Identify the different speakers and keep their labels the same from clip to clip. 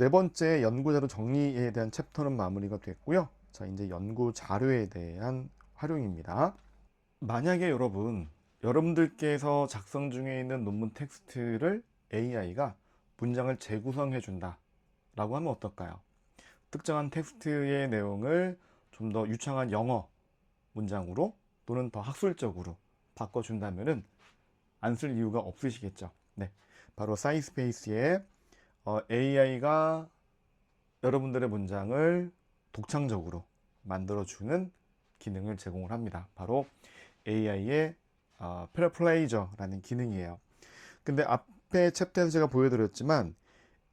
Speaker 1: 네 번째 연구 자료 정리에 대한 챕터는 마무리가 됐고요. 자, 이제 연구 자료에 대한 활용입니다. 만약에 여러분들께서 작성 중에 있는 논문 텍스트를 AI가 문장을 재구성해 준다 라고 하면 어떨까요? 특정한 텍스트의 내용을 좀 더 유창한 영어 문장으로 또는 더 학술적으로 바꿔준다면은 안 쓸 이유가 없으시겠죠. 네, 바로 사이스페이스에 AI가 여러분들의 문장을 독창적으로 만들어주는 기능을 제공을 합니다. 바로 AI의 패러플레이저라는 기능이에요. 근데 앞에 챕터에서 제가 보여드렸지만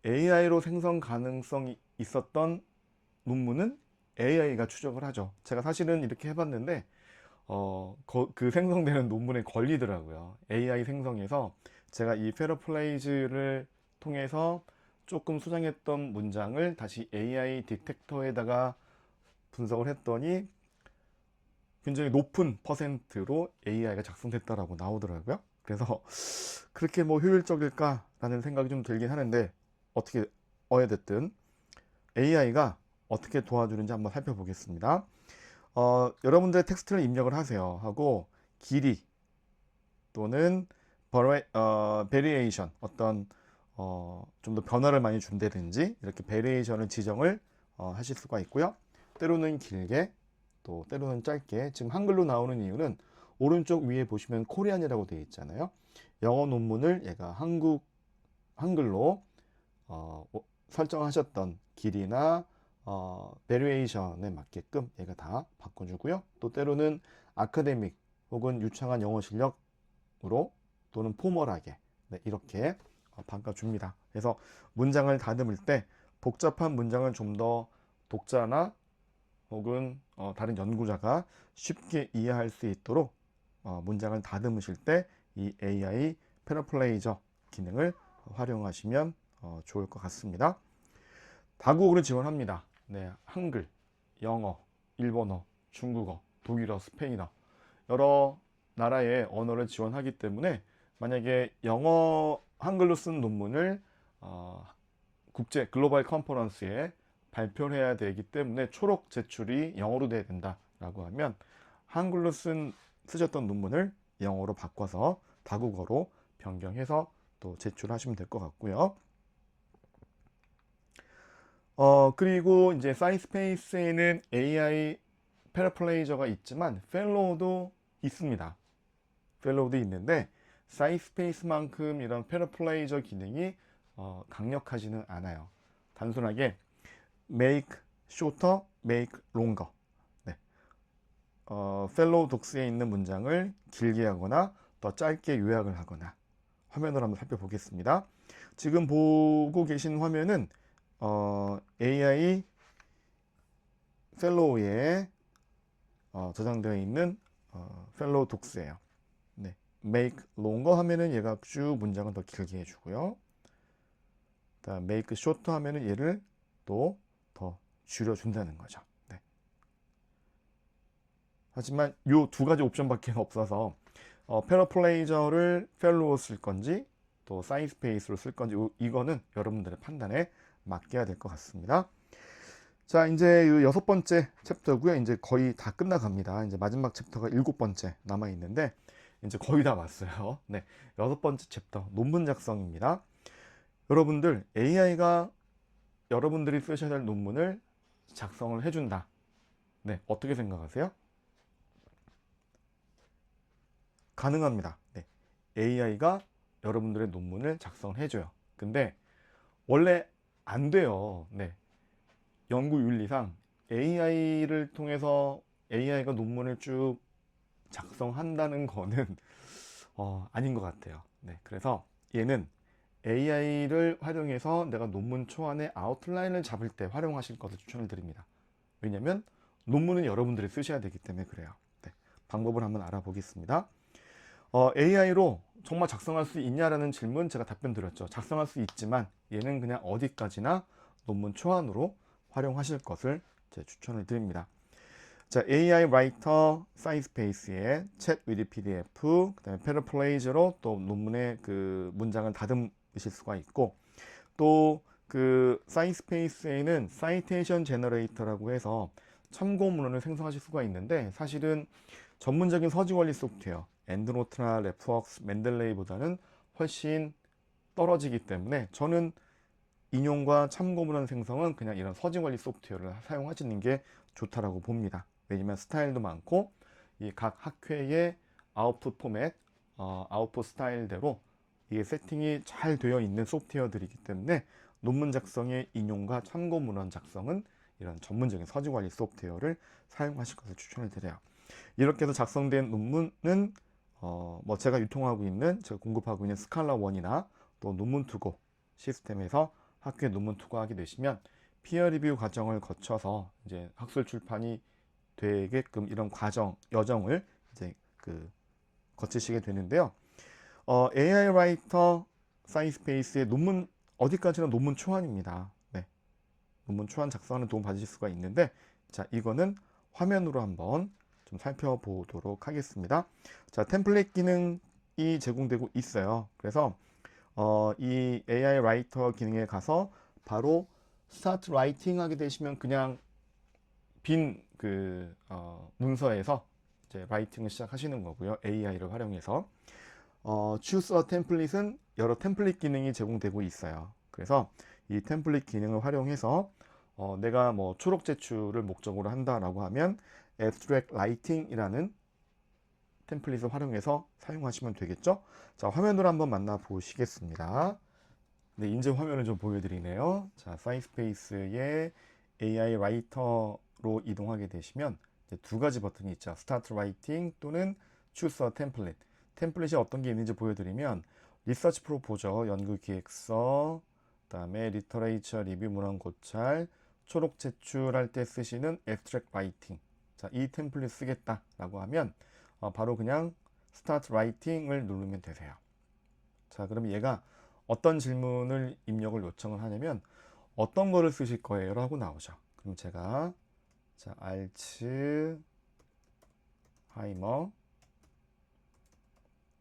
Speaker 1: AI로 생성 가능성이 있었던 논문은 AI가 추적을 하죠. 제가 사실은 이렇게 해봤는데 그 생성되는 논문에 걸리더라고요. AI 생성에서 제가 이 패러플레이즈를 통해서 조금 수정했던 문장을 다시 AI 디텍터에다가 분석을 했더니 굉장히 높은 퍼센트로 AI가 작성됐다라고 나오더라고요. 그래서 그렇게 뭐 효율적일까라는 생각이 좀 들긴 하는데 어떻게 어찌됐든 AI가 어떻게 도와주는지 한번 살펴보겠습니다. 여러분들의 텍스트를 입력을 하세요. 하고 길이 또는 베리에이션 어떤 좀 더 변화를 많이 준다든지 이렇게 베리에이션을 지정을 하실 수가 있고요. 때로는 길게 또 때로는 짧게. 지금 한글로 나오는 이유는 오른쪽 위에 보시면 코리안이라고 되어 있잖아요. 영어 논문을 얘가 한글로 설정하셨던 길이나 베리에이션에 맞게끔 얘가 다 바꿔주고요. 또 때로는 아카데믹 혹은 유창한 영어 실력으로 또는 포멀하게 네, 이렇게 바꿔줍니다. 그래서 문장을 다듬을 때 복잡한 문장을 좀 더 독자나 혹은 다른 연구자가 쉽게 이해할 수 있도록 문장을 다듬으실 때 이 AI 패러플레이저 기능을 활용하시면 좋을 것 같습니다. 다국어를 지원합니다. 네, 한글, 영어, 일본어, 중국어, 독일어, 스페인어 여러 나라의 언어를 지원하기 때문에 만약에 영어 한글로 쓴 논문을 국제 글로벌 컨퍼런스에 발표를 해야 되기 때문에 초록 제출이 영어로 돼야 된다라고 하면 한글로 쓰셨던 논문을 영어로 바꿔서 다국어로 변경해서 또 제출하시면 될 것 같고요. 그리고 이제 사이스페이스에는 AI 패러플레이저가 있지만 펠로우도 있습니다. 펠로우도 있는데 사이스페이스만큼 이런 패러플레이저 기능이 강력하지는 않아요. 단순하게 make shorter, make longer. 네. 펠로우 독스에 있는 문장을 길게 하거나 더 짧게 요약을 하거나 화면으로 한번 살펴보겠습니다. 지금 보고 계신 화면은 AI 펠로우에 저장되어 있는 펠로우 독스예요. 네. make longer 하면은 얘가 쭉 문장을 더 길게 해주고요. 다음 make shorter 하면은 얘를 또 더 줄여준다는 거죠. 네. 하지만 이 두 가지 옵션밖에 없어서 패러플레이저를 펠로우 쓸 건지 또 사이스페이스로 쓸 건지 이거는 여러분들의 판단에 맡겨야 될 것 같습니다. 자, 이제 이 여섯 번째 챕터고요. 이제 거의 다 끝나갑니다. 이제 마지막 챕터가 일곱 번째 남아 있는데 이제 거의 다 왔어요. 네, 여섯 번째 챕터 논문 작성입니다. 여러분들 AI가 여러분들이 쓰셔야 될 논문을 작성을 해준다. 네, 어떻게 생각하세요? 가능합니다. 네, AI가 여러분들의 논문을 작성해줘요. 근데 원래 안 돼요. 네, 연구 윤리상 AI를 통해서 AI가 논문을 쭉 작성한다는 거는 아닌 것 같아요. 네, 그래서 얘는 AI를 활용해서 내가 논문 초안의 아웃라인을 잡을 때 활용하실 것을 추천을 드립니다. 왜냐하면 논문은 여러분들이 쓰셔야 되기 때문에 그래요. 네, 방법을 한번 알아보겠습니다. AI로 정말 작성할 수 있냐라는 질문 제가 답변 드렸죠. 작성할 수 있지만 얘는 그냥 어디까지나 논문 초안으로 활용하실 것을 제 추천을 드립니다. 자, AI 라이터 사이스페이스에 챗 위드 PDF, 그다음에 패러플레이저로 또 논문의 그 문장을 다듬으실 수가 있고 또 그 사이스페이스에는 사이테이션 제너레이터라고 해서 참고문헌을 생성하실 수가 있는데, 사실은 전문적인 서지 관리 소프트웨어 엔드노트나 레프웍스, 맨델레이보다는 훨씬 떨어지기 때문에 저는 인용과 참고문헌 생성은 그냥 이런 서지 관리 소프트웨어를 사용하시는 게 좋다라고 봅니다. 왜냐면 스타일도 많고 이 각 학회의 아웃풋 포맷, 아웃풋 스타일대로 이게 세팅이 잘 되어 있는 소프트웨어들이기 때문에 논문 작성의 인용과 참고문헌 작성은 이런 전문적인 서지 관리 소프트웨어를 사용하실 것을 추천을 드려요. 이렇게 해서 작성된 논문은 뭐 제가 유통하고 있는, 제가 공급하고 있는 스칼라 1이나 또 논문 투고 시스템에서 학교에 논문 투고하게 되시면 피어 리뷰 과정을 거쳐서 이제 학술 출판이 되게끔 이런 과정, 여정을 이제 거치시게 되는데요. AI 라이터 사이스페이스의 논문, 어디까지나 논문 초안입니다. 네, 논문 초안 작성하는 도움 받으실 수가 있는데, 자, 이거는 화면으로 한번 좀 살펴보도록 하겠습니다. 자, 템플릿 기능이 제공되고 있어요. 그래서 이 AI 라이터 기능에 가서 바로 스타트 라이팅 하게 되시면 그냥 빈 문서에서 이제 라이팅을 시작하시는 거고요. AI를 활용해서. Choose a Template은 여러 템플릿 기능이 제공되고 있어요. 그래서 이 템플릿 기능을 활용해서 내가 뭐 초록 제출을 목적으로 한다라고 하면 Abstract Writing이라는 템플릿을 활용해서 사용하시면 되겠죠. 자, 화면으로 한번 만나보시겠습니다. 네, 인증 화면을 좀 보여드리네요. 자, 사이스페이스의 AI 라이터로 이동하게 되시면 이제 두 가지 버튼이 있죠. Start Writing 또는 Choose a Template. 템플릿이 어떤 게 있는지 보여드리면 리서치 프로포저, 연구 기획서, 그다음에 리터레이처 리뷰 문헌 고찰, 초록 제출할 때 쓰시는 Abstract Writing. 자, 이 템플릿 쓰겠다라고 하면 바로 그냥 Start Writing을 누르면 되세요. 자, 그럼 얘가 어떤 질문을 입력을 요청을 하냐면 어떤 거를 쓰실 거예요? 라고 나오죠. 그럼 제가 자, 알츠하이머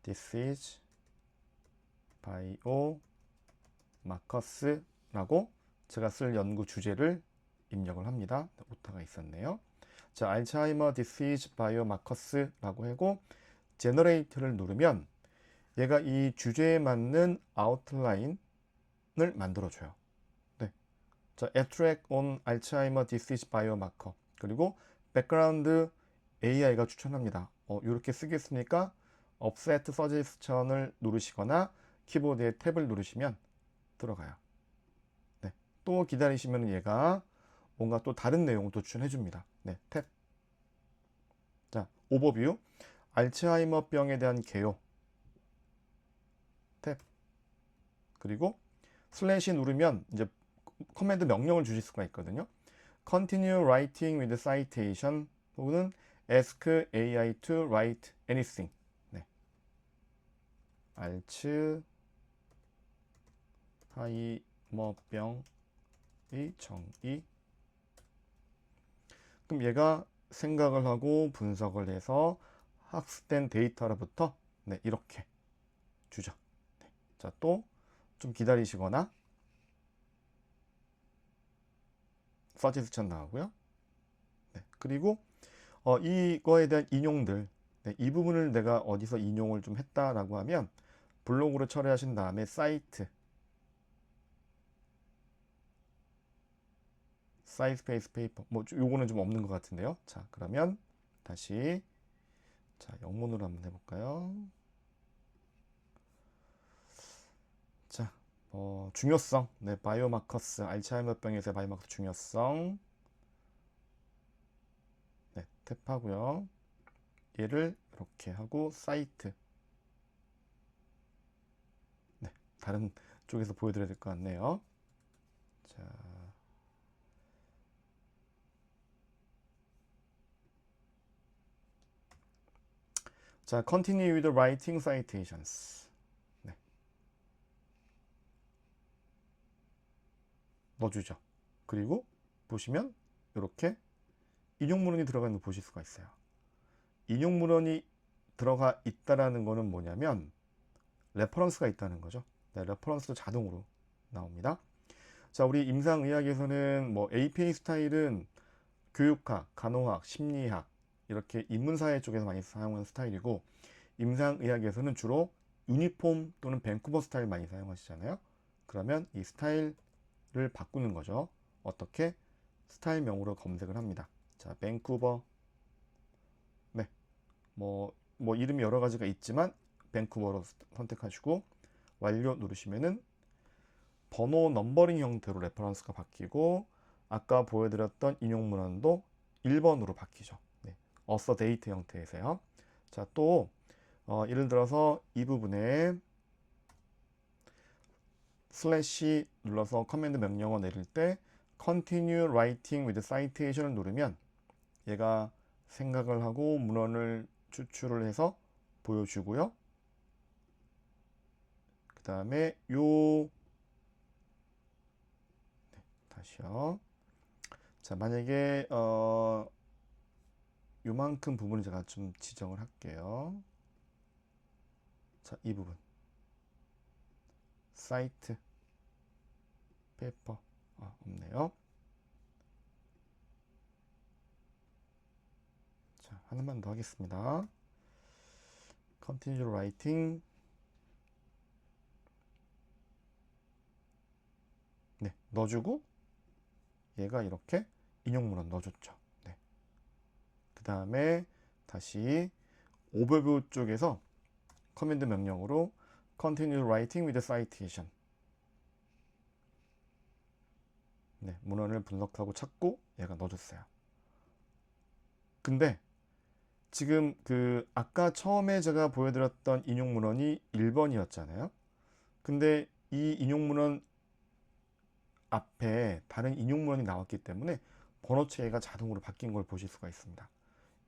Speaker 1: 디시즈 바이오 마커스라고 제가 쓸 연구 주제를 입력을 합니다. 오타가 있었네요. 자, 알츠하이머 디시즈 바이오 마커스라고 하고 제너레이트를 누르면 얘가 이 주제에 맞는 아웃라인을 만들어줘요. 네. 자, Abstract on Alzheimer Disease Biomarker. 그리고 백그라운드 AI가 추천합니다. 이렇게 쓰겠습니까? Offset Suggestion을 누르시거나 키보드에 탭을 누르시면 들어가요. 네. 또 기다리시면 얘가 뭔가 또 다른 내용을 또 추천해 줍니다. 네, 탭. 자, 오버뷰. 알츠하이머병에 대한 개요. 탭. 그리고 슬래시 누르면 이제 커맨드 명령을 주실 수가 있거든요. Continue writing with citation 혹은 Ask AI to write anything. 네. 알츠하이머병의 정의. 그럼 얘가 생각을 하고 분석을 해서 학습된 데이터로부터 네, 이렇게 주죠. 네. 자, 또 좀 기다리시거나 서지스천 나오고요. 네. 그리고 이거에 대한 인용들, 네, 이 부분을 내가 어디서 인용을 좀 했다라고 하면 블로그로 처리하신 다음에 사이트 사이스페이스 페이퍼 뭐 요거는 좀 없는 것 같은데요. 자, 그러면 다시 자, 영문으로 한번 해볼까요? 자, 중요성, 네, 바이오마커스, 알츠하이머병에서의 바이오마커스 중요성, 네, 탭하고요. 얘를 이렇게 하고 사이트, 네, 다른 쪽에서 보여드려야 될 것 같네요. 자, continue with writing citations. 네. 넣어주죠. 그리고 보시면 이렇게 인용문헌이 들어가 있는 거 보실 수가 있어요. 인용문헌이 들어가 있다라는 거는 뭐냐면 레퍼런스가 있다는 거죠. 네, 레퍼런스도 자동으로 나옵니다. 자, 우리 임상의학에서는 뭐 APA 스타일은 교육학, 간호학, 심리학 이렇게 인문사회 쪽에서 많이 사용하는 스타일이고, 임상의학에서는 주로 유니폼 또는 밴쿠버 스타일 많이 사용하시잖아요. 그러면 이 스타일을 바꾸는 거죠. 어떻게? 스타일명으로 검색을 합니다. 자, 밴쿠버. 네, 뭐 이름이 여러 가지가 있지만 밴쿠버로 선택하시고 완료 누르시면은 번호 넘버링 형태로 레퍼런스가 바뀌고, 아까 보여드렸던 인용 문헌도 1번으로 바뀌죠. 네, 어서 데이트 형태에서요. 자, 또 예를 들어서 이 부분에 슬래시 눌러서 커맨드 명령어 내릴 때 continue writing with citation을 누르면 얘가 생각을 하고 문헌을 추출을 해서 보여주고요. 그 다음에 다시요. 자, 만약에 요만큼 부분을 제가 좀 지정을 할게요. 자, 이 부분 사이트 페이퍼 없네요. 자, 하나만 더 하겠습니다. Continue writing. 네, 넣어주고 얘가 이렇게 인용문헌 넣어줬죠. 네. 그 다음에 다시 오버뷰 쪽에서 커맨드 명령으로 Continue writing with citation. 네, 문헌을 분석하고 찾고 얘가 넣어줬어요. 근데 지금 그 아까 처음에 제가 보여드렸던 인용 문헌이 1번이었잖아요. 근데 이 인용 문헌 앞에 다른 인용 문헌이 나왔기 때문에 번호 체계가 자동으로 바뀐 걸 보실 수가 있습니다.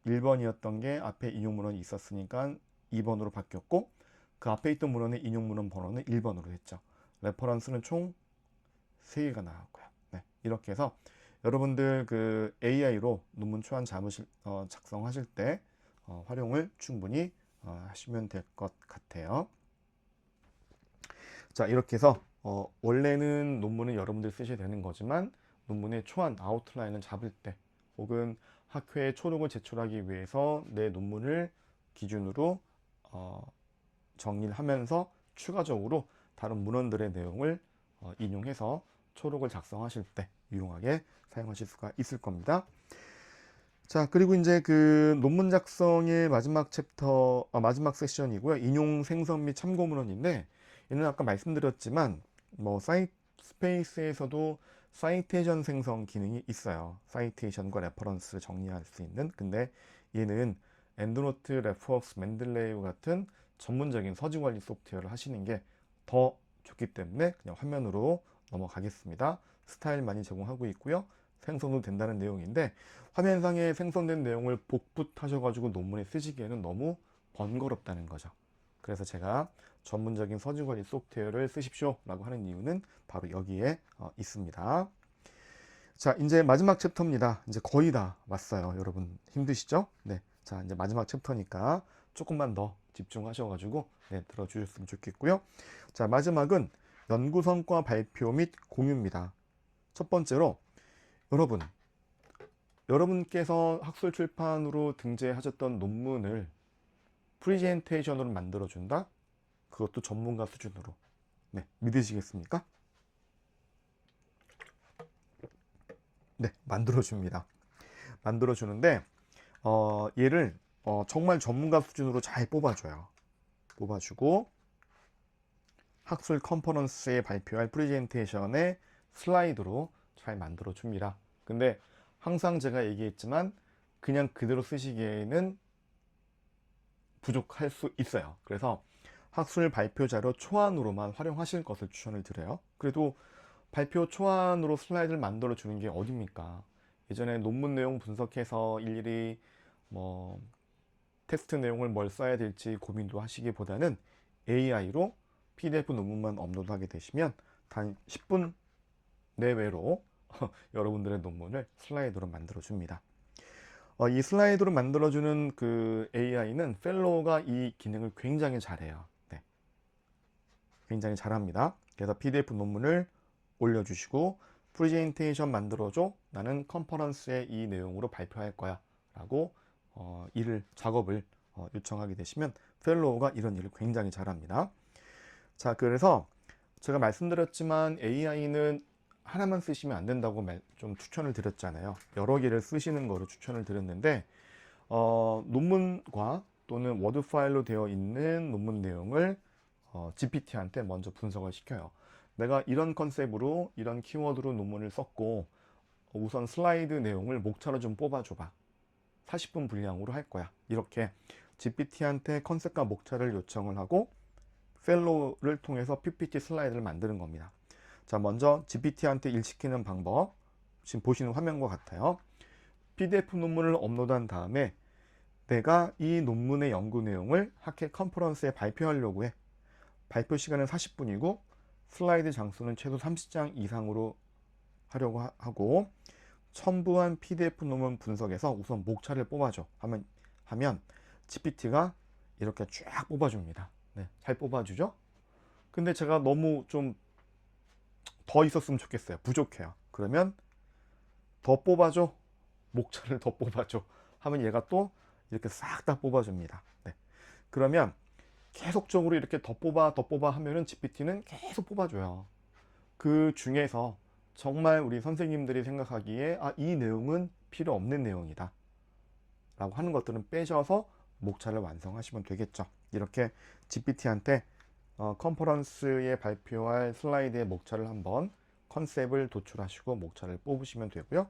Speaker 1: 1번이었던 게 앞에 인용 문헌이 있었으니까 2번으로 바뀌었고, 그 앞에 있던 문헌의 인용 문헌 번호는 1번으로 됐죠. 레퍼런스는 총 3개가 나왔고요. 네, 이렇게 해서 여러분들 그 AI로 논문 초안 작성하실 때 활용을 충분히 하시면 될 것 같아요. 자, 이렇게 해서 원래는 논문은 여러분들 쓰셔야 되는 거지만 논문의 초안 아웃라인을 잡을 때 혹은 학회에 초록을 제출하기 위해서 내 논문을 기준으로 정리를 하면서 추가적으로 다른 문헌들의 내용을 인용해서 초록을 작성하실 때 유용하게 사용하실 수가 있을 겁니다. 자, 그리고 이제 그 논문 작성의 마지막 마지막 세션이고요. 인용 생성 및 참고 문헌인데, 얘는 아까 말씀드렸지만 뭐 스페이스에서도 사이테이션 생성 기능이 있어요. 사이테이션과 레퍼런스를 정리할 수 있는. 근데 얘는 엔드노트, 레퍼웍스, 맨들레이브 같은 전문적인 서지 관리 소프트웨어를 하시는 게 더 좋기 때문에 그냥 화면으로 넘어가겠습니다. 스타일 많이 제공하고 있고요. 생성도 된다는 내용인데, 화면상에 생성된 내용을 복붙하셔가지고 논문에 쓰시기에는 너무 번거롭다는 거죠. 그래서 제가 전문적인 서지 관리 소프트웨어를 쓰십시오 라고 하는 이유는 바로 여기에 있습니다. 자, 이제 마지막 챕터입니다. 이제 거의 다 왔어요. 여러분 힘드시죠? 네. 자, 이제 마지막 챕터니까 조금만 더 집중하셔가지고 들어주셨으면 좋겠고요. 자, 마지막은 연구 성과 발표 및 공유입니다. 첫 번째로 여러분께서 학술 출판으로 등재하셨던 논문을 프리젠테이션으로 만들어준다? 그것도 전문가 수준으로. 네, 믿으시겠습니까? 네, 만들어줍니다. 만들어주는데 얘를 정말 전문가 수준으로 잘 뽑아줘요. 뽑아주고 학술 컨퍼런스에 발표할 프레젠테이션의 슬라이드로 잘 만들어줍니다. 근데 항상 제가 얘기했지만 그냥 그대로 쓰시기에는 부족할 수 있어요. 그래서 학술 발표 자료 초안으로만 활용하실 것을 추천을 드려요. 그래도 발표 초안으로 슬라이드를 만들어 주는 게 어딥니까? 예전에 논문 내용 분석해서 일일이 뭐 텍스트 내용을 뭘 써야 될지 고민도 하시기보다는 AI로 PDF 논문만 업로드하게 되시면 단 10분 내외로 여러분들의 논문을 슬라이드로 만들어 줍니다. 이 슬라이드로 만들어주는 그 AI는 펠로우가 이 기능을 굉장히 잘해요. 네. 굉장히 잘합니다. 그래서 PDF 논문을 올려주시고 프레젠테이션 만들어줘. 나는 컨퍼런스에 이 내용으로 발표할 거야. 라고 작업을 요청하게 되시면 펠로우가 이런 일을 굉장히 잘합니다. 자, 그래서 제가 말씀드렸지만 AI는 하나만 쓰시면 안 된다고 좀 추천을 드렸잖아요. 여러 개를 쓰시는 거를 추천을 드렸는데 논문과 또는 워드 파일로 되어 있는 논문 내용을 GPT한테 먼저 분석을 시켜요. 내가 이런 컨셉으로 이런 키워드로 논문을 썼고 우선 슬라이드 내용을 목차로 좀 뽑아줘봐. 40분 분량으로 할 거야. 이렇게 GPT한테 컨셉과 목차를 요청을 하고 펠로우를 통해서 PPT 슬라이드를 만드는 겁니다. 자, 먼저 GPT한테 일시키는 방법 지금 보시는 화면과 같아요. PDF 논문을 업로드한 다음에 내가 이 논문의 연구 내용을 학회 컨퍼런스에 발표하려고 해. 발표 시간은 40분이고 슬라이드 장수는 최소 30장 이상으로 하려고 하고 첨부한 PDF 논문 분석에서 우선 목차를 뽑아줘 하면 GPT가 이렇게 쫙 뽑아줍니다. 네, 잘 뽑아주죠? 근데 제가 너무 좀 더 있었으면 좋겠어요. 부족해요. 그러면 더 뽑아줘. 목차를 더 뽑아줘. 하면 얘가 또 이렇게 싹 다 뽑아줍니다. 네. 그러면 계속적으로 이렇게 더 뽑아 하면은 GPT는 계속 뽑아줘요. 그 중에서 정말 우리 선생님들이 생각하기에 이 내용은 필요 없는 내용이다 라고 하는 것들은 빼셔서 목차를 완성하시면 되겠죠. 이렇게 GPT한테 컨퍼런스에 발표할 슬라이드의 목차를 한번 컨셉을 도출하시고 목차를 뽑으시면 되고요.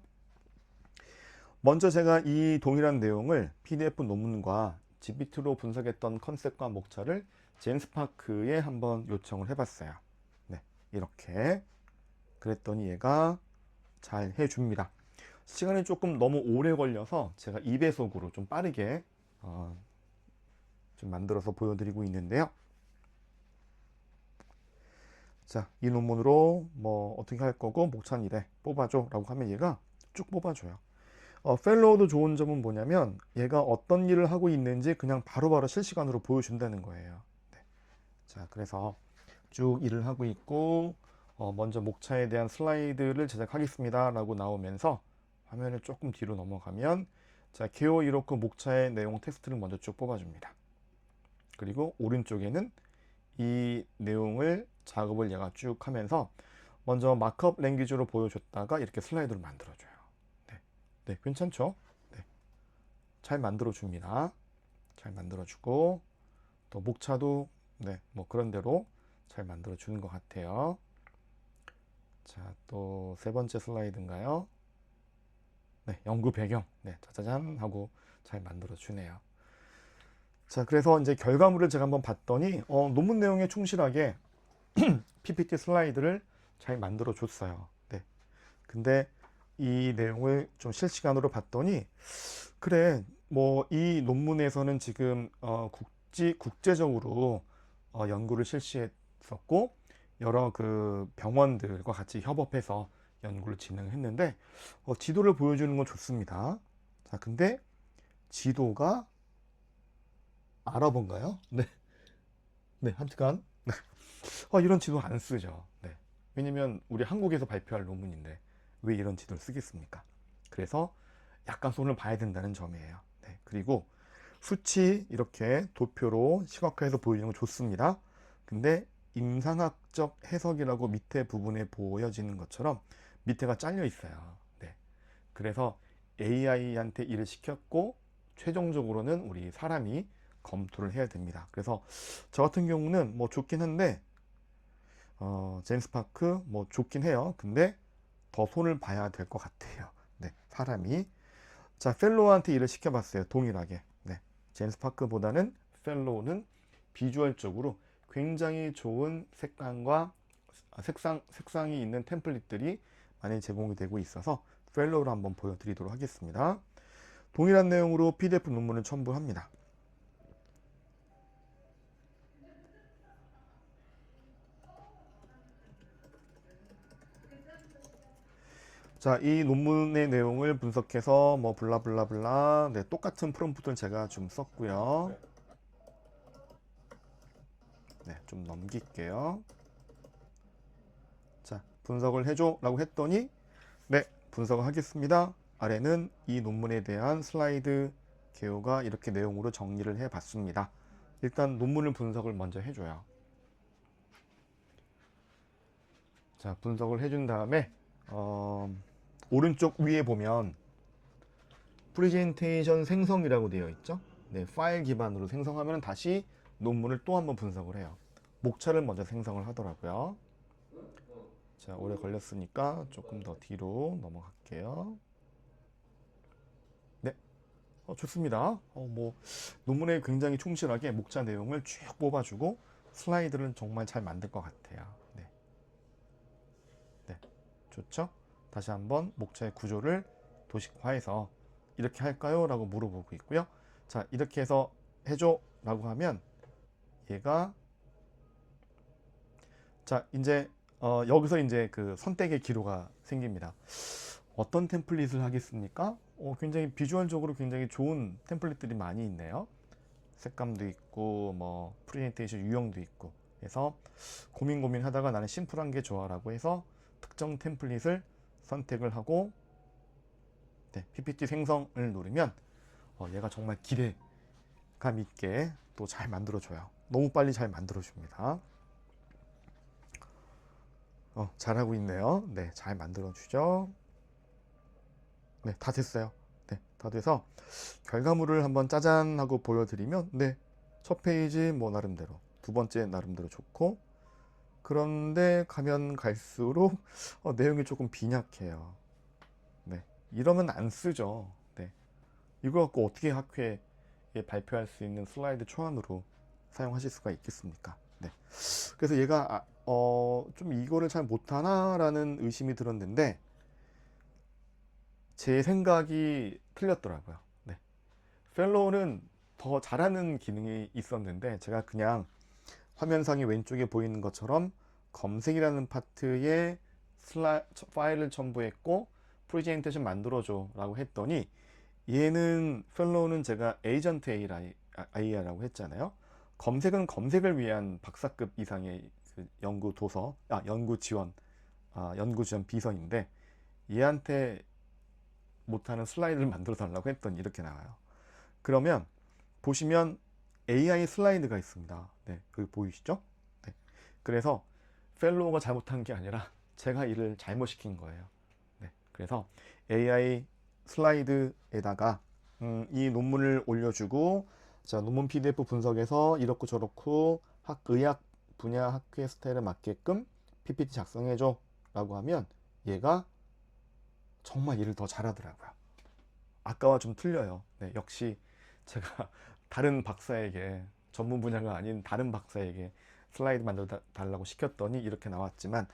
Speaker 1: 먼저 제가 이 동일한 내용을 PDF 논문과 GPT로 분석했던 컨셉과 목차를 젠스파크에 한번 요청을 해봤어요. 네, 이렇게 그랬더니 얘가 잘 해줍니다. 시간이 조금 너무 오래 걸려서 제가 2배속으로 좀 빠르게 좀 만들어서 보여드리고 있는데요. 자, 이 논문으로 뭐 어떻게 할 거고 목차는 이래 뽑아줘 라고 하면 얘가 쭉 뽑아줘요. 펠로우도 좋은 점은 뭐냐면 얘가 어떤 일을 하고 있는지 그냥 바로바로 실시간으로 보여준다는 거예요. 네. 자, 그래서 쭉 일을 하고 있고 먼저 목차에 대한 슬라이드를 제작하겠습니다 라고 나오면서 화면을 조금 뒤로 넘어가면 자, 개요 이렇고 목차의 내용 텍스트를 먼저 쭉 뽑아줍니다. 그리고 오른쪽에는 이 내용을 작업을 얘가 쭉 하면서 먼저 마크업 랭귀지로 보여줬다가 이렇게 슬라이드로 만들어줘요. 네, 괜찮죠? 네, 잘 만들어줍니다. 잘 만들어주고 또 목차도 네, 뭐 그런 대로 잘 만들어주는 것 같아요. 자, 또 세 번째 슬라이드인가요? 네, 연구 배경. 네, 짜자잔 하고 잘 만들어주네요. 자, 그래서 이제 결과물을 제가 한번 봤더니 논문 내용에 충실하게 PPT 슬라이드를 잘 만들어 줬어요. 네. 근데 이 내용을 좀 실시간으로 봤더니 그래, 뭐 이 논문에서는 지금 국제적으로 연구를 실시했었고 여러 그 병원들과 같이 협업해서 연구를 진행했는데 지도를 보여주는 건 좋습니다. 자, 근데 지도가 아랍어인가요? 네, 네, 하여튼 이런 지도 안 쓰죠. 네. 왜냐면 우리 한국에서 발표할 논문인데 왜 이런 지도를 쓰겠습니까? 그래서 약간 손을 봐야 된다는 점이에요. 네. 그리고 수치 이렇게 도표로 시각화해서 보여주는 건 좋습니다. 근데 임상학적 해석이라고 밑에 부분에 보여지는 것처럼 밑에가 잘려 있어요. 네. 그래서 AI한테 일을 시켰고 최종적으로는 우리 사람이 검토를 해야 됩니다. 그래서 저 같은 경우는 뭐 좋긴 한데 젠스파크 뭐 좋긴 해요. 근데 더 손을 봐야 될 것 같아요. 네, 사람이. 자, 펠로우한테 일을 시켜봤어요. 동일하게. 네, 젠스파크보다는 펠로우는 비주얼적으로 굉장히 좋은 색감과 색상이 있는 템플릿들이 많이 제공이 되고 있어서 펠로우를 한번 보여드리도록 하겠습니다. 동일한 내용으로 PDF 논문을 첨부합니다. 자, 이 논문의 내용을 분석해서 뭐 블라블라블라 네, 똑같은 프롬프트를 제가 좀 썼고요. 네, 좀 넘길게요. 자, 분석을 해줘 라고 했더니 네, 분석을 하겠습니다. 아래는 이 논문에 대한 슬라이드 개요가 이렇게 내용으로 정리를 해 봤습니다. 일단 논문을 분석을 먼저 해줘요. 자, 분석을 해준 다음에 오른쪽 위에 보면 프레젠테이션 생성이라고 되어 있죠. 네, 파일 기반으로 생성하면 다시 논문을 또 한번 분석을 해요. 목차를 먼저 생성을 하더라고요. 자, 오래 걸렸으니까 조금 더 뒤로 넘어갈게요. 네, 좋습니다. 논문에 굉장히 충실하게 목차 내용을 쭉 뽑아주고 슬라이드를 정말 잘 만들 것 같아요. 네, 네, 좋죠? 다시 한번 목차의 구조를 도식화해서 이렇게 할까요? 라고 물어보고 있고요. 자, 이렇게 해서 해줘 라고 하면 얘가 자, 이제 여기서 이제 그 선택의 기로가 생깁니다. 어떤 템플릿을 하겠습니까? 굉장히 비주얼적으로 굉장히 좋은 템플릿들이 많이 있네요. 색감도 있고 뭐 프레젠테이션 유형도 있고 해서 고민하다가 나는 심플한 게 좋아라고 해서 특정 템플릿을 선택을 하고 네, PPT 생성을 누르면 얘가 정말 기대감 있게 또 잘 만들어줘요. 너무 빨리 잘 만들어줍니다. 잘하고 있네요. 네, 잘 만들어주죠. 네, 다 됐어요. 네, 다 돼서 결과물을 한번 짜잔 하고 보여드리면 네, 첫 페이지 뭐 나름대로, 두 번째 나름대로 좋고 그런데 가면 갈수록 내용이 조금 빈약해요. 네, 이러면 안 쓰죠. 네, 이거 갖고 어떻게 학회에 발표할 수 있는 슬라이드 초안으로 사용하실 수가 있겠습니까? 네, 그래서 얘가 좀 이거를 잘 못하나 라는 의심이 들었는데 제 생각이 틀렸더라고요. 네. 펠로우는 더 잘하는 기능이 있었는데 제가 그냥 화면상의 왼쪽에 보이는 것처럼 검색이라는 파트에 파일을 첨부했고 프레젠테이션 만들어줘 라고 했더니 얘는 펠로우는 제가 에이전트 AI라고 했잖아요. 검색은 검색을 위한 박사급 이상의 그 연구 도서, 연구 지원 비서인데 얘한테 못하는 슬라이드를 만들어 달라고 했더니 이렇게 나와요. 그러면 보시면 AI 슬라이드가 있습니다. 네, 여기 보이시죠? 네. 그래서 펠로우가 잘못한 게 아니라 제가 일을 잘못 시킨 거예요. 네, 그래서 AI 슬라이드에다가 이 논문을 올려주고 자, 논문 PDF 분석에서 이렇고 저렇고 의학 분야 학회 스타일에 맞게끔 PPT 작성해줘 라고 하면 얘가 정말 일을 더 잘하더라고요. 아까와 좀 틀려요. 네, 역시 제가 다른 박사에게 전문 분야가 아닌 다른 박사에게 슬라이드 만들어 달라고 시켰더니 이렇게 나왔지만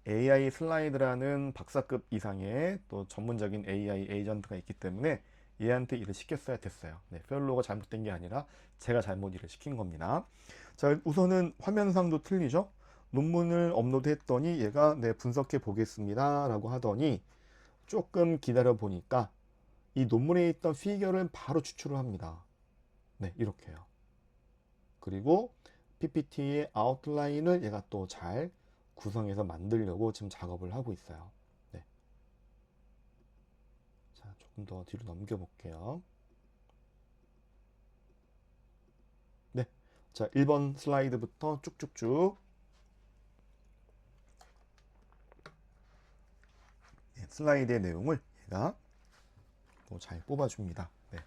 Speaker 1: AI 슬라이드라는 박사급 이상의 또 전문적인 AI 에이전트가 있기 때문에 얘한테 일을 시켰어야 됐어요. 네, 펠로우가 잘못된 게 아니라 제가 잘못 일을 시킨 겁니다. 자, 우선은 화면상도 틀리죠? 논문을 업로드 했더니 얘가 네, 분석해 보겠습니다 라고 하더니 조금 기다려 보니까 이 논문에 있던 피겨를 바로 추출을 합니다. 네, 이렇게요. 그리고 PPT의 아웃라인을 얘가 또 잘 구성해서 만들려고 지금 작업을 하고 있어요. 네. 자, 조금 더 뒤로 넘겨 볼게요. 네. 자, 1번 슬라이드부터 쭉쭉쭉 네, 슬라이드의 내용을 얘가 또 잘 뽑아줍니다. 네.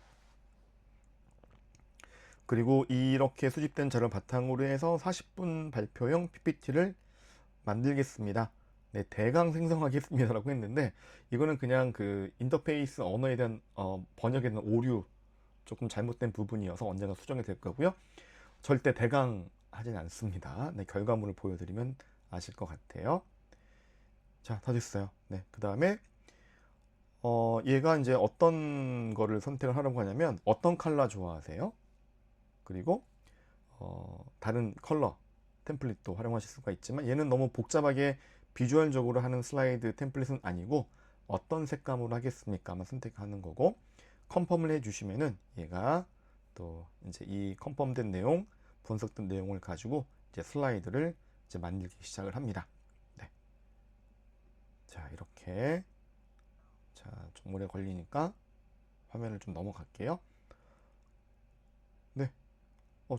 Speaker 1: 그리고 이렇게 수집된 자료를 바탕으로 해서 40분 발표용 PPT를 만들겠습니다. 네, 대강 생성하겠습니다 라고 했는데 이거는 그냥 그 인터페이스 언어에 대한 번역에 대한 오류 조금 잘못된 부분이어서 언젠가 수정이 될 거고요. 절대 대강 하진 않습니다. 네, 결과물을 보여드리면 아실 것 같아요. 자, 다 됐어요. 네, 그 다음에 얘가 이제 어떤 거를 선택을 하려고 하냐면 어떤 컬러 좋아하세요? 그리고 다른 컬러 템플릿도 활용하실 수가 있지만 얘는 너무 복잡하게 비주얼적으로 하는 슬라이드 템플릿은 아니고 어떤 색감으로 하겠습니까만 선택하는 거고 컨펌을 해주시면은 얘가 또 이제 이 컨펌된 내용, 분석된 내용을 가지고 이제 슬라이드를 이제 만들기 시작을 합니다. 네. 자, 이렇게. 자, 좀 오래 걸리니까 화면을 좀 넘어갈게요. 네,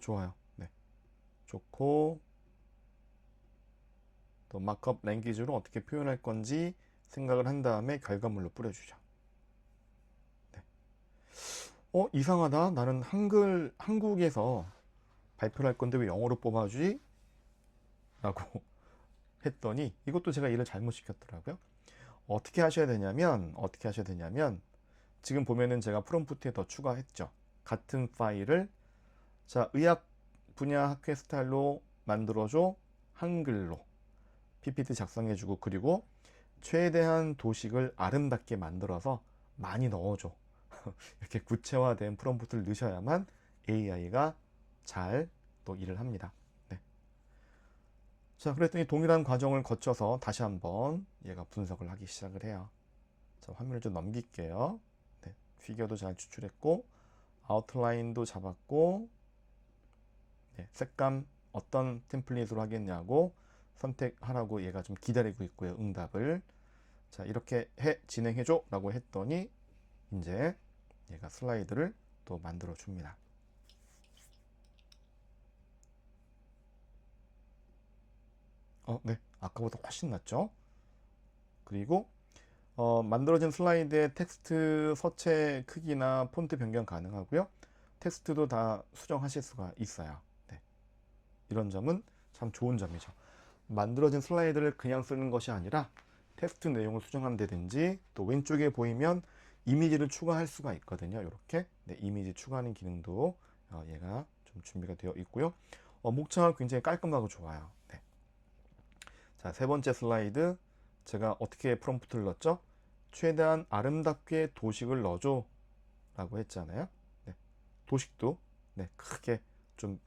Speaker 1: 좋아요. 네, 좋고, 또 마크업 랭귀지로 어떻게 표현할 건지 생각을 한 다음에 결과물로 뿌려주죠. 네. 이상하다. 나는 한국에서 발표를 할 건데 왜 영어로 뽑아주지? 라고 했더니 이것도 제가 일을 잘못 시켰더라고요. 어떻게 하셔야 되냐면 지금 보면은 제가 프롬프트에 더 추가했죠. 같은 파일을 자, 의학 분야 학회 스타일로 만들어줘. 한글로 PPT 작성해주고 그리고 최대한 도식을 아름답게 만들어서 많이 넣어줘. 이렇게 구체화된 프롬프트를 넣으셔야만 AI가 잘 또 일을 합니다. 네. 자, 그랬더니 동일한 과정을 거쳐서 다시 한번 얘가 분석을 하기 시작을 해요. 자, 화면을 좀 넘길게요. 네, 피겨도 잘 추출했고 아웃라인도 잡았고 네, 색감 어떤 템플릿으로 하겠냐고 선택하라고 얘가 좀 기다리고 있고요. 응답을. 자, 이렇게 진행해줘 라고 했더니 이제 얘가 슬라이드를 또 만들어 줍니다. 네, 아까보다 훨씬 낫죠. 그리고 만들어진 슬라이드의 텍스트 서체 크기나 폰트 변경 가능하고요. 텍스트도 다 수정하실 수가 있어요. 네, 이런 점은 참 좋은 점이죠. 만들어진 슬라이드를 그냥 쓰는 것이 아니라 텍스트 내용을 수정한다든지 또 왼쪽에 보이면 이미지를 추가할 수가 있거든요. 이렇게 네, 이미지 추가하는 기능도 얘가 좀 준비가 되어 있고요. 목차가 굉장히 깔끔하고 좋아요. 네. 자, 세 번째 슬라이드 제가 어떻게 프롬프트를 넣었죠? 최대한 아름답게 도식을 넣어줘 라고 했잖아요. 네. 도식도 네, 크게 좀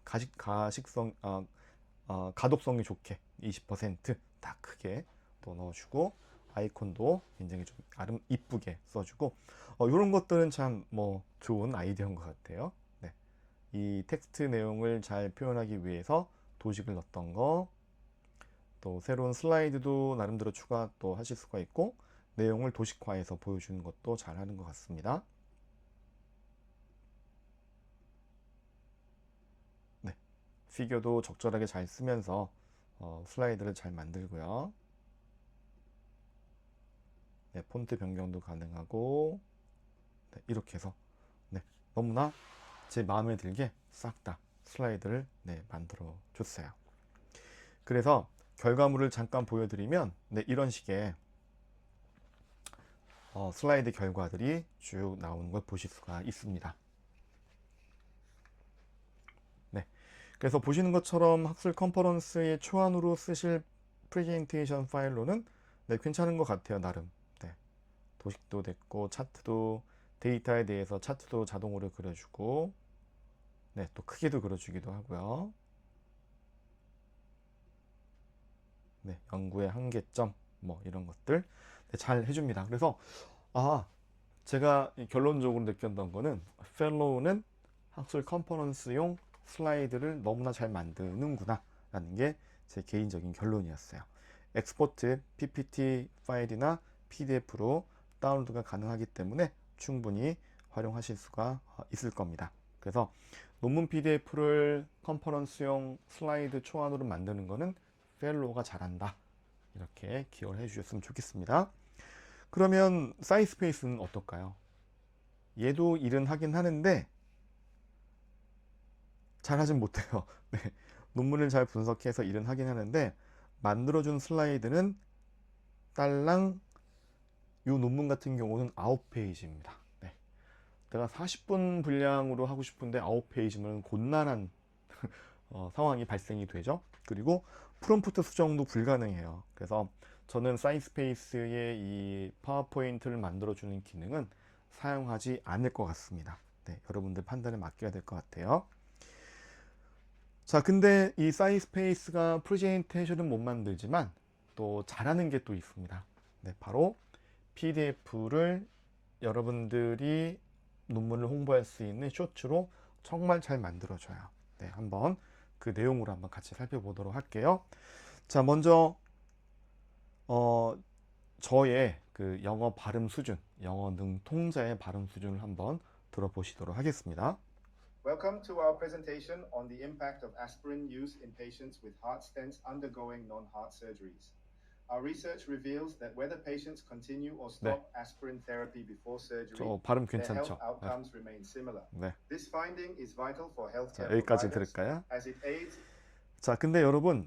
Speaker 1: 가독성이 좋게 20%다 크게 또 넣어주고 아이콘도 굉장히 좀 이쁘게 써주고 이런 것들은 참 뭐 좋은 아이디어인 것 같아요. 네. 이 텍스트 내용을 잘 표현하기 위해서 도식을 넣었던 거, 또 새로운 슬라이드도 나름대로 추가 또 하실 수가 있고 내용을 도식화해서 보여주는 것도 잘 하는 것 같습니다. 네. 피규어도 적절하게 잘 쓰면서 슬라이드를 잘 만들고요. 네, 폰트 변경도 가능하고 네, 이렇게 해서 네, 너무나 제 마음에 들게 싹 다 슬라이드를 네, 만들어 줬어요. 그래서 결과물을 잠깐 보여드리면 네, 이런 식의 슬라이드 결과들이 쭉 나오는 걸 보실 수가 있습니다. 네, 그래서 보시는 것처럼 학술 컨퍼런스의 초안으로 쓰실 프레젠테이션 파일로는 네, 괜찮은 것 같아요. 나름. 네, 도식도 됐고 차트도 데이터에 대해서 차트도 자동으로 그려주고 네, 또 크기도 그려주기도 하고요. 네, 연구의 한계점 뭐 이런 것들 네, 잘 해줍니다. 그래서 제가 결론적으로 느꼈던 거는 펠로우는 학술 컨퍼런스용 슬라이드를 너무나 잘 만드는구나 라는 게 제 개인적인 결론이었어요. 엑스포트 PPT 파일이나 PDF로 다운로드가 가능하기 때문에 충분히 활용하실 수가 있을 겁니다. 그래서 논문 PDF를 컨퍼런스용 슬라이드 초안으로 만드는 거는 펠로우가 잘한다. 이렇게 기여를 해주셨으면 좋겠습니다. 그러면 사이스페이스는 어떨까요? 얘도 일은 하긴 하는데 잘하진 못해요. 네. 논문을 잘 분석해서 일은 하긴 하는데 만들어준 슬라이드는 딸랑 이 논문 같은 경우는 9페이지입니다. 네. 내가 40분 분량으로 하고 싶은데 9페이지면 곤란한 상황이 발생이 되죠. 그리고 프롬프트 수정도 불가능해요. 그래서 저는 사이스페이스의 이 파워포인트를 만들어주는 기능은 사용하지 않을 것 같습니다. 네, 여러분들 판단에 맡겨야 될 것 같아요. 자, 근데 이 사이스페이스가 프레젠테이션은 못 만들지만 또 잘하는 게 또 있습니다. 네, 바로 PDF를 여러분들이 논문을 홍보할 수 있는 쇼츠로 정말 잘 만들어줘요. 네, 한번 그 내용으로 한번 같이 살펴보도록 할게요. 자, 먼저 저의 그 영어 발음 수준, 영어 능통자의 발음 수준을 한번 들어보시도록 하겠습니다.
Speaker 2: Welcome to our presentation on the impact of aspirin use in patients with heart stents undergoing non-heart surgeries. Our research reveals that whether patients continue or stop aspirin therapy before surgery,
Speaker 1: 저 발음
Speaker 2: their health
Speaker 1: 괜찮죠?
Speaker 2: outcomes remain similar.
Speaker 1: 네.
Speaker 2: This finding is vital for
Speaker 1: 자,
Speaker 2: healthcare
Speaker 1: 여기까지
Speaker 2: providers
Speaker 1: 들을까요?
Speaker 2: as it aids.
Speaker 1: 자, 근데 여러분,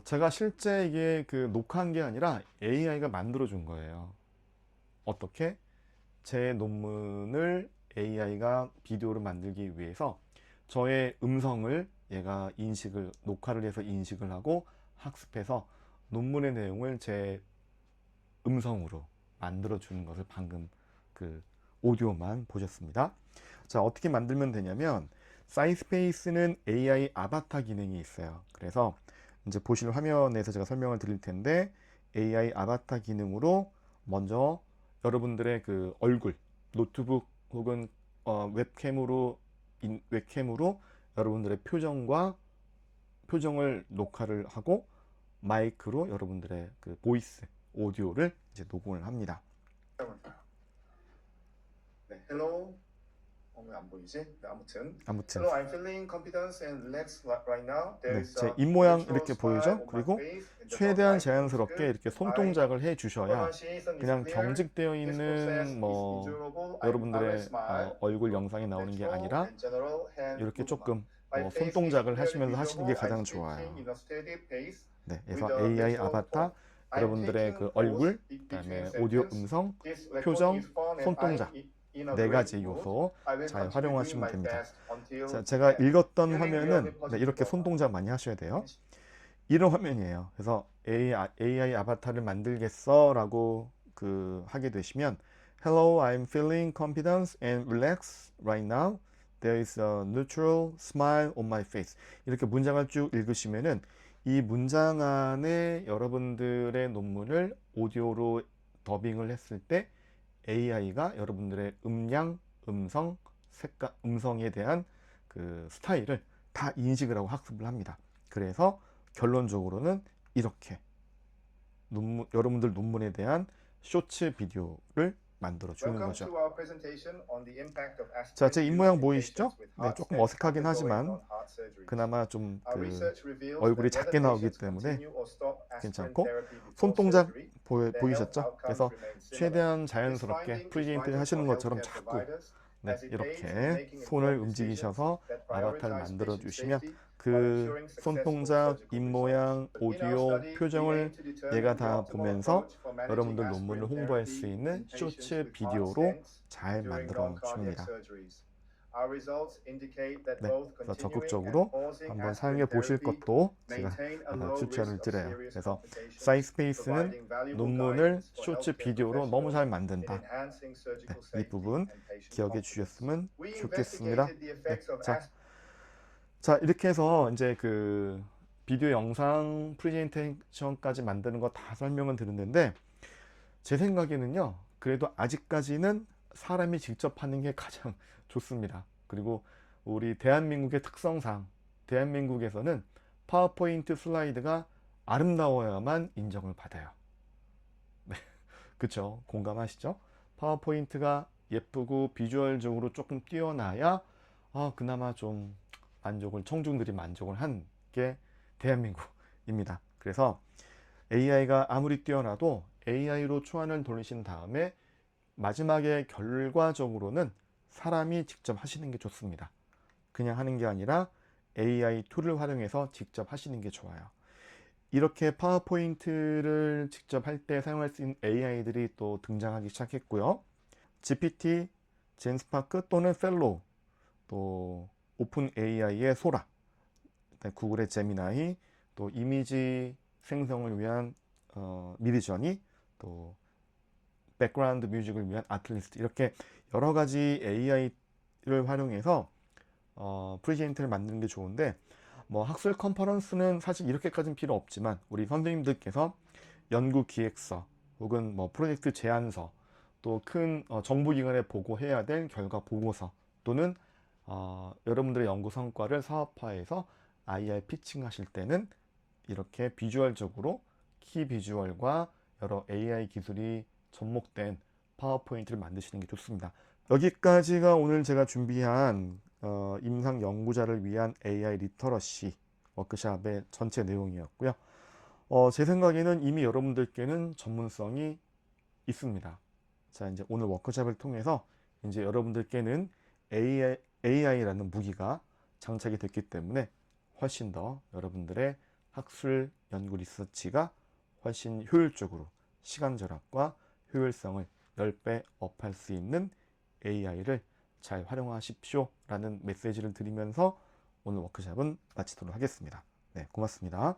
Speaker 1: 제가 실제 이게 그 녹화한 게 아니라 AI가 만들어준 거예요. 어떻게? 제 논문을 AI가 비디오를 만들기 위해서 저의 음성을 얘가 녹화를 해서 인식을 하고 학습해서 논문의 내용을 제 음성으로 만들어주는 것을 방금 그 오디오만 보셨습니다. 자, 어떻게 만들면 되냐면, 사이스페이스는 AI 아바타 기능이 있어요. 그래서 이제 보실 화면에서 제가 설명을 드릴 텐데, AI 아바타 기능으로 먼저 여러분들의 그 얼굴, 노트북 혹은 웹캠으로 여러분들의 표정을 녹화를 하고 마이크로 여러분들의 그 보이스, 오디오를 이제 녹음을 합니다.
Speaker 2: 네, hello. 왜 안 보이지? 네, 아무튼. Hello, I'm feeling confidence and relaxed right now. There is
Speaker 1: 제
Speaker 2: a
Speaker 1: 입모양
Speaker 2: natural
Speaker 1: 이렇게
Speaker 2: smile
Speaker 1: 보이죠?
Speaker 2: on my
Speaker 1: 그리고
Speaker 2: face and the
Speaker 1: 최대한
Speaker 2: light feels
Speaker 1: 자연스럽게
Speaker 2: good.
Speaker 1: 이렇게 손동작을 해 주셔야
Speaker 2: Pronunciation is
Speaker 1: 그냥
Speaker 2: clear.
Speaker 1: 경직되어
Speaker 2: This
Speaker 1: 있는
Speaker 2: process is
Speaker 1: 뭐
Speaker 2: endurable. I will
Speaker 1: 여러분들의
Speaker 2: smile.
Speaker 1: 얼굴 영상이 나오는 게
Speaker 2: Natural
Speaker 1: 아니라
Speaker 2: and general hand
Speaker 1: 이렇게
Speaker 2: movement.
Speaker 1: 조금
Speaker 2: My
Speaker 1: 뭐
Speaker 2: face is
Speaker 1: 손동작을
Speaker 2: clearly
Speaker 1: 하시면서 하시는 게
Speaker 2: visible. I'm
Speaker 1: 가장
Speaker 2: speaking
Speaker 1: 좋아요.
Speaker 2: in a steady pace
Speaker 1: 네,
Speaker 2: with
Speaker 1: 그래서
Speaker 2: a
Speaker 1: AI
Speaker 2: natural
Speaker 1: 아바타,
Speaker 2: tone.
Speaker 1: 여러분들의 그 얼굴, 그다음에 오디오 음성,
Speaker 2: This record
Speaker 1: 표정,
Speaker 2: is fun and
Speaker 1: 손동작
Speaker 2: I'm in a
Speaker 1: 네
Speaker 2: great
Speaker 1: 가지
Speaker 2: mood.
Speaker 1: 요소
Speaker 2: I will
Speaker 1: 잘
Speaker 2: continue doing
Speaker 1: 활용하시면
Speaker 2: my
Speaker 1: 됩니다.
Speaker 2: best until
Speaker 1: 자,
Speaker 2: the
Speaker 1: 제가
Speaker 2: end.
Speaker 1: 읽었던
Speaker 2: Feeling
Speaker 1: 화면은
Speaker 2: really positive
Speaker 1: 이렇게
Speaker 2: about
Speaker 1: 손동작 많이 하셔야 돼요. 이런 화면이에요. 그래서 AI 아바타를 만들겠어 라고 하게 되시면 Hello, I'm feeling confident and relaxed right now. There is a neutral smile on my face. 이렇게 문장을 쭉 읽으시면은 이 문장 안에 여러분들의 논문을 오디오로 더빙을 했을 때 AI가 여러분들의 음량, 음성, 색깔, 음성에 대한 그 스타일을 다 인식을 하고 학습을 합니다. 그래서 결론적으로는 이렇게 여러분들 논문에 대한 쇼츠 비디오를 만들어 주는 거죠. 자, 제 입모양 보이시죠? 네, 조금 어색하긴 하지만 그나마 좀 얼굴이 작게 나오기 때문에 괜찮고, 손동작 보이셨죠? 그래서 최대한 자연스럽게 프리젠트 하시는 것처럼 자꾸 이렇게 손을 움직이셔서 아바타를 만들어 주시면 그 손동작, 입모양, 오디오, 표정을 얘가 다 보면서 여러분들 논문을 홍보할 수 있는 쇼츠 비디오로 잘 만들어 줍니다. 네, 그래서 적극적으로 한번 사용해 보실 것도 제가 추천을 드려요. 그래서 사이스페이스는 논문을 쇼츠 비디오로 너무 잘 만든다. 네, 이 부분 기억해 주셨으면 좋겠습니다. 네, 자, 이렇게 해서 이제 그 비디오 영상 프레젠테이션까지 만드는 거 다 설명은 드렸는데, 제 생각에는요, 그래도 아직까지는 사람이 직접 하는 게 가장 좋습니다. 그리고 우리 대한민국의 특성상 대한민국에서는 파워포인트 슬라이드가 아름다워야만 인정을 받아요. 네, 그쵸? 공감하시죠? 파워포인트가 예쁘고 비주얼적으로 조금 뛰어나야 그나마 좀 청중들이 만족을 한 게 대한민국입니다. 그래서 AI가 아무리 뛰어나도 AI로 초안을 돌리신 다음에 마지막에 결과적으로는 사람이 직접 하시는 게 좋습니다. 그냥 하는 게 아니라 AI 툴을 활용해서 직접 하시는 게 좋아요. 이렇게 파워포인트를 직접 할 때 사용할 수 있는 AI들이 또 등장하기 시작했고요. GPT, 젠스파크 또는 펠로우, 또 오픈 AI의 소라, 구글의 제미나이, 또 이미지 생성을 위한 미드저니, 또 백그라운드 뮤직을 위한 아틀리스트, 이렇게 여러 가지 AI를 활용해서 프레젠테이션을 만드는 게 좋은데, 뭐 학술 컨퍼런스는 사실 이렇게까지는 필요 없지만 우리 선생님들께서 연구 기획서 혹은 뭐 프로젝트 제안서, 또 큰 정부기관에 보고해야 될 결과 보고서, 또는 여러분들의 연구 성과를 사업화해서 IR 피칭 하실 때는 이렇게 비주얼적으로 키 비주얼과 여러 AI 기술이 접목된 파워포인트를 만드시는 게 좋습니다. 여기까지가 오늘 제가 준비한 임상 연구자를 위한 AI 리터러시 워크샵의 전체 내용이었고요. 제 생각에는 이미 여러분들께는 전문성이 있습니다. 자, 이제 오늘 워크숍을 통해서 이제 여러분들께는 AI라는 무기가 장착이 됐기 때문에 훨씬 더 여러분들의 학술 연구 리서치가 훨씬 효율적으로 시간 절약과 효율성을 10배 업할 수 있는 AI를 잘 활용하십시오 라는 메시지를 드리면서 오늘 워크숍은 마치도록 하겠습니다. 네, 고맙습니다.